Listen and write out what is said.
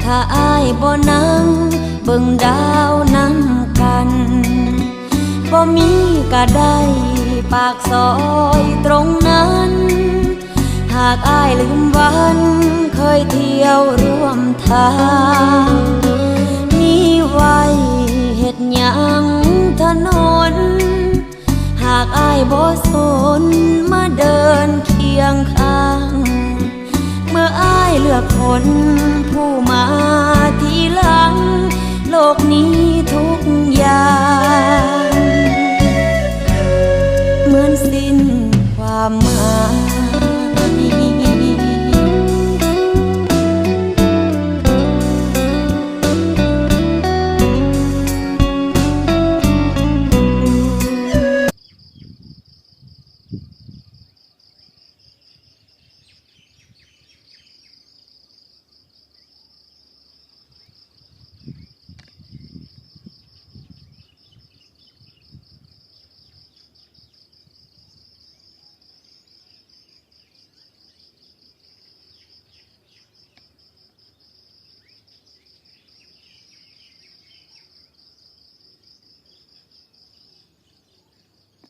ถ้าอ้ายบ่นั่งเบิ่งดาวนำกันบ่มีก็ได้ปากซอยตรงนั้นหากอ้ายลืมวันเคยเที่ยวร่วมทางมีไว้เฮ็ดหยังถนนหากอ้ายบ่สนมาเดินเคียงข้างเมื่ออ้ายเลือกคนผู้มาทีหลังโลกนี้ทุกอย่างเหมือนสิ้นความหมาย